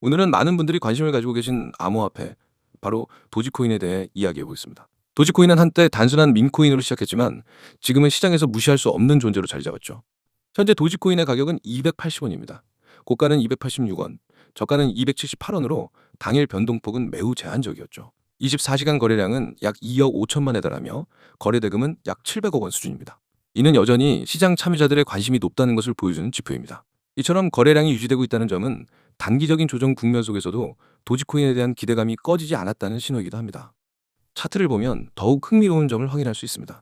오늘은 많은 분들이 관심을 가지고 계신 암호화폐, 바로 도지코인에 대해 이야기해 보겠습니다. 도지코인은 한때 단순한 밈코인으로 시작했지만 지금은 시장에서 무시할 수 없는 존재로 자리 잡았죠. 현재 도지코인의 가격은 280원입니다. 고가는 286원, 저가는 278원으로 당일 변동폭은 매우 제한적이었죠. 24시간 거래량은 약 2억 5천만에 달하며 거래 대금은 약 700억 원 수준입니다. 이는 여전히 시장 참여자들의 관심이 높다는 것을 보여주는 지표입니다. 이처럼 거래량이 유지되고 있다는 점은 단기적인 조정 국면 속에서도 도지코인에 대한 기대감이 꺼지지 않았다는 신호이기도 합니다. 차트를 보면 더욱 흥미로운 점을 확인할 수 있습니다.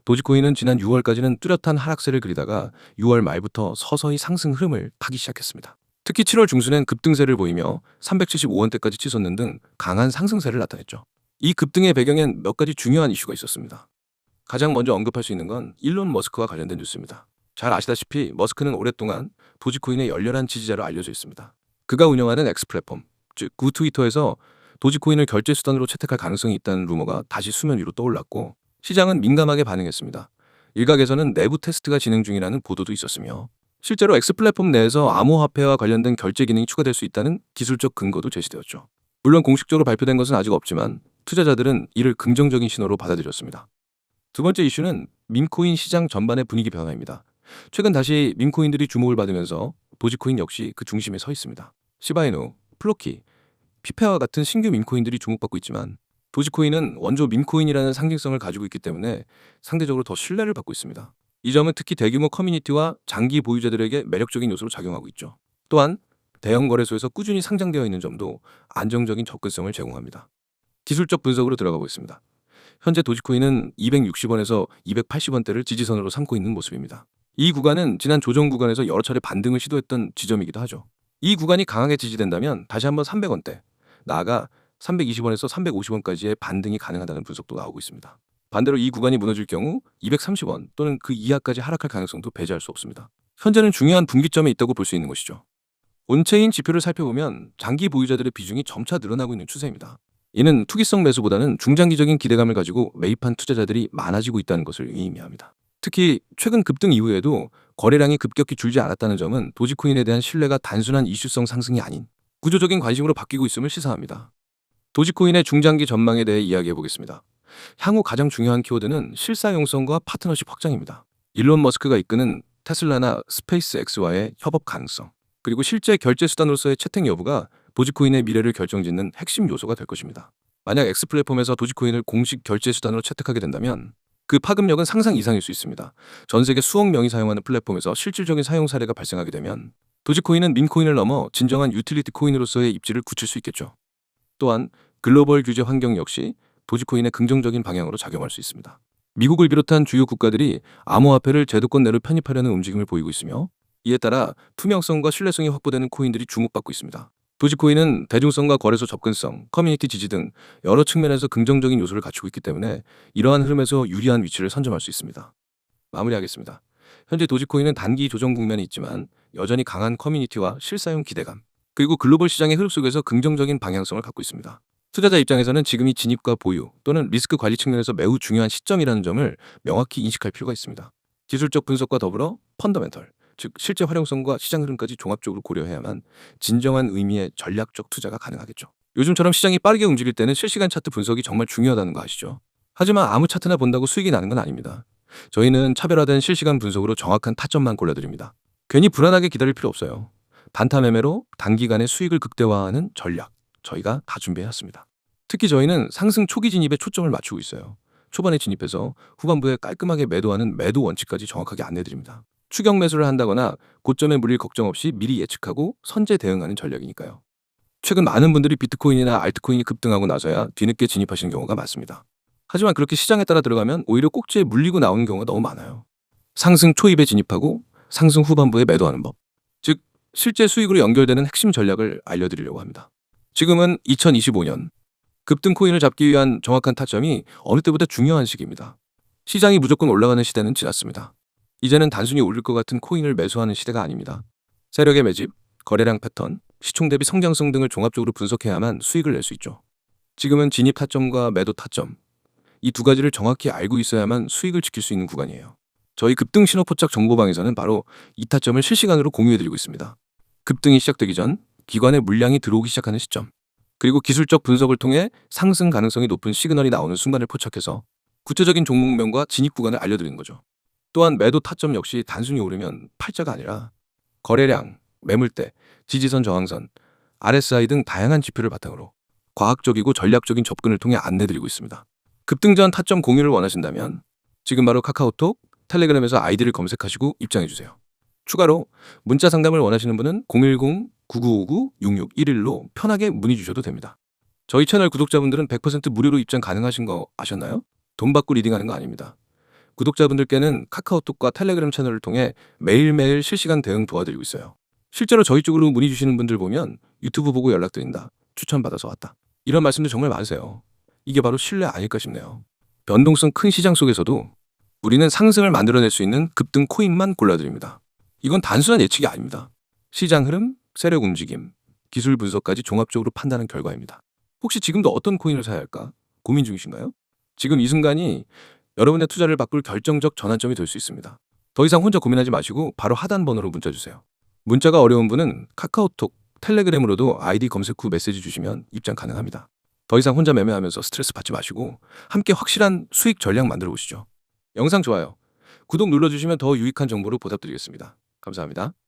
도지코인은 지난 6월까지는 뚜렷한 하락세를 그리다가 6월 말부터 서서히 상승 흐름을 타기 시작했습니다. 특히 7월 중순엔 급등세를 보이며 375원대까지 치솟는 등 강한 상승세를 나타냈죠. 이 급등의 배경엔 몇 가지 중요한 이슈가 있었습니다. 가장 먼저 언급할 수 있는 건 일론 머스크와 관련된 뉴스입니다. 잘 아시다시피 머스크는 오랫동안 도지코인의 열렬한 지지자로 알려져 있습니다. 그가 운영하는 X 플랫폼, 즉 구 트위터에서 도지코인을 결제 수단으로 채택할 가능성이 있다는 루머가 다시 수면 위로 떠올랐고 시장은 민감하게 반응했습니다. 일각에서는 내부 테스트가 진행 중이라는 보도도 있었으며 실제로 X 플랫폼 내에서 암호화폐와 관련된 결제 기능이 추가될 수 있다는 기술적 근거도 제시되었죠. 물론 공식적으로 발표된 것은 아직 없지만 투자자들은 이를 긍정적인 신호로 받아들였습니다. 두 번째 이슈는 밈코인 시장 전반의 분위기 변화입니다. 최근 다시 밈코인들이 주목을 받으면서 도지코인 역시 그 중심에 서 있습니다. 시바이누, 플로키, 피페와 같은 신규 밈코인들이 주목받고 있지만 도지코인은 원조 밈코인이라는 상징성을 가지고 있기 때문에 상대적으로 더 신뢰를 받고 있습니다. 이 점은 특히 대규모 커뮤니티와 장기 보유자들에게 매력적인 요소로 작용하고 있죠. 또한 대형 거래소에서 꾸준히 상장되어 있는 점도 안정적인 접근성을 제공합니다. 기술적 분석으로 들어가 보겠습니다. 현재 도지코인은 260원에서 280원대를 지지선으로 삼고 있는 모습입니다. 이 구간은 지난 조정 구간에서 여러 차례 반등을 시도했던 지점이기도 하죠. 이 구간이 강하게 지지된다면 다시 한번 300원대, 나아가 320원에서 350원까지의 반등이 가능하다는 분석도 나오고 있습니다. 반대로 이 구간이 무너질 경우 230원 또는 그 이하까지 하락할 가능성도 배제할 수 없습니다. 현재는 중요한 분기점에 있다고 볼 수 있는 것이죠. 온체인 지표를 살펴보면 장기 보유자들의 비중이 점차 늘어나고 있는 추세입니다. 이는 투기성 매수보다는 중장기적인 기대감을 가지고 매입한 투자자들이 많아지고 있다는 것을 의미합니다. 특히 최근 급등 이후에도 거래량이 급격히 줄지 않았다는 점은 도지코인에 대한 신뢰가 단순한 이슈성 상승이 아닌 구조적인 관심으로 바뀌고 있음을 시사합니다. 도지코인의 중장기 전망에 대해 이야기해 보겠습니다. 향후 가장 중요한 키워드는 실사용성과 파트너십 확장입니다. 일론 머스크가 이끄는 테슬라나 스페이스X와의 협업 가능성, 그리고 실제 결제 수단으로서의 채택 여부가 도지코인의 미래를 결정짓는 핵심 요소가 될 것입니다. 만약 X 플랫폼에서 도지코인을 공식 결제 수단으로 채택하게 된다면 그 파급력은 상상 이상일 수 있습니다. 전 세계 수억 명이 사용하는 플랫폼에서 실질적인 사용 사례가 발생하게 되면 도지코인은 밈코인을 넘어 진정한 유틸리티 코인으로서의 입지를 굳힐 수 있겠죠. 또한 글로벌 규제 환경 역시 도지코인의 긍정적인 방향으로 작용할 수 있습니다. 미국을 비롯한 주요 국가들이 암호화폐를 제도권 내로 편입하려는 움직임을 보이고 있으며 이에 따라 투명성과 신뢰성이 확보되는 코인들이 주목받고 있습니다. 도지코인은 대중성과 거래소 접근성, 커뮤니티 지지 등 여러 측면에서 긍정적인 요소를 갖추고 있기 때문에 이러한 흐름에서 유리한 위치를 선점할 수 있습니다. 마무리하겠습니다. 현재 도지코인은 단기 조정 국면이 있지만 여전히 강한 커뮤니티와 실사용 기대감, 그리고 글로벌 시장의 흐름 속에서 긍정적인 방향성을 갖고 있습니다. 투자자 입장에서는 지금이 진입과 보유 또는 리스크 관리 측면에서 매우 중요한 시점이라는 점을 명확히 인식할 필요가 있습니다. 기술적 분석과 더불어 펀더멘털, 즉 실제 활용성과 시장 흐름까지 종합적으로 고려해야만 진정한 의미의 전략적 투자가 가능하겠죠. 요즘처럼 시장이 빠르게 움직일 때는 실시간 차트 분석이 정말 중요하다는 거 아시죠? 하지만 아무 차트나 본다고 수익이 나는 건 아닙니다. 저희는 차별화된 실시간 분석으로 정확한 타점만 골라드립니다. 괜히 불안하게 기다릴 필요 없어요. 단타 매매로 단기간에 수익을 극대화하는 전략, 저희가 다 준비해왔습니다. 특히 저희는 상승 초기 진입에 초점을 맞추고 있어요. 초반에 진입해서 후반부에 깔끔하게 매도하는 매도 원칙까지 정확하게 안내드립니다. 추격 매수를 한다거나 고점에 물릴 걱정 없이 미리 예측하고 선제 대응하는 전략이니까요. 최근 많은 분들이 비트코인이나 알트코인이 급등하고 나서야 뒤늦게 진입하시는 경우가 많습니다. 하지만 그렇게 시장에 따라 들어가면 오히려 꼭지에 물리고 나오는 경우가 너무 많아요. 상승 초입에 진입하고 상승 후반부에 매도하는 법, 즉 실제 수익으로 연결되는 핵심 전략을 알려드리려고 합니다. 지금은 2025년 급등 코인을 잡기 위한 정확한 타점이 어느 때보다 중요한 시기입니다. 시장이 무조건 올라가는 시대는 지났습니다. 이제는 단순히 오를 것 같은 코인을 매수하는 시대가 아닙니다. 세력의 매집, 거래량 패턴, 시총 대비 성장성 등을 종합적으로 분석해야만 수익을 낼 수 있죠. 지금은 진입 타점과 매도 타점, 이 두 가지를 정확히 알고 있어야만 수익을 지킬 수 있는 구간이에요. 저희 급등 신호 포착 정보방에서는 바로 이 타점을 실시간으로 공유해드리고 있습니다. 급등이 시작되기 전 기관에 물량이 들어오기 시작하는 시점, 그리고 기술적 분석을 통해 상승 가능성이 높은 시그널이 나오는 순간을 포착해서 구체적인 종목명과 진입 구간을 알려드리는 거죠. 또한 매도 타점 역시 단순히 오르면 팔자가 아니라 거래량, 매물대, 지지선 저항선, RSI 등 다양한 지표를 바탕으로 과학적이고 전략적인 접근을 통해 안내드리고 있습니다. 급등 전 타점 공유를 원하신다면 지금 바로 카카오톡, 텔레그램에서 아이디를 검색하시고 입장해주세요. 추가로 문자 상담을 원하시는 분은 010-9959-6611로 편하게 문의 주셔도 됩니다. 저희 채널 구독자분들은 100% 무료로 입장 가능하신 거 아셨나요? 돈 받고 리딩하는 거 아닙니다. 구독자분들께는 카카오톡과 텔레그램 채널을 통해 매일매일 실시간 대응 도와드리고 있어요. 실제로 저희 쪽으로 문의 주시는 분들 보면 유튜브 보고 연락드린다, 추천받아서 왔다, 이런 말씀들 정말 많으세요. 이게 바로 신뢰 아닐까 싶네요. 변동성 큰 시장 속에서도 우리는 상승을 만들어낼 수 있는 급등 코인만 골라드립니다. 이건 단순한 예측이 아닙니다. 시장 흐름, 세력 움직임, 기술 분석까지 종합적으로 판단한 결과입니다. 혹시 지금도 어떤 코인을 사야 할까 고민 중이신가요? 지금 이 순간이 여러분의 투자를 바꿀 결정적 전환점이 될 수 있습니다. 더 이상 혼자 고민하지 마시고 바로 하단 번호로 문자 주세요. 문자가 어려운 분은 카카오톡, 텔레그램으로도 아이디 검색 후 메시지 주시면 입장 가능합니다. 더 이상 혼자 매매하면서 스트레스 받지 마시고 함께 확실한 수익 전략 만들어 보시죠. 영상 좋아요, 구독 눌러주시면 더 유익한 정보로 보답드리겠습니다. 감사합니다.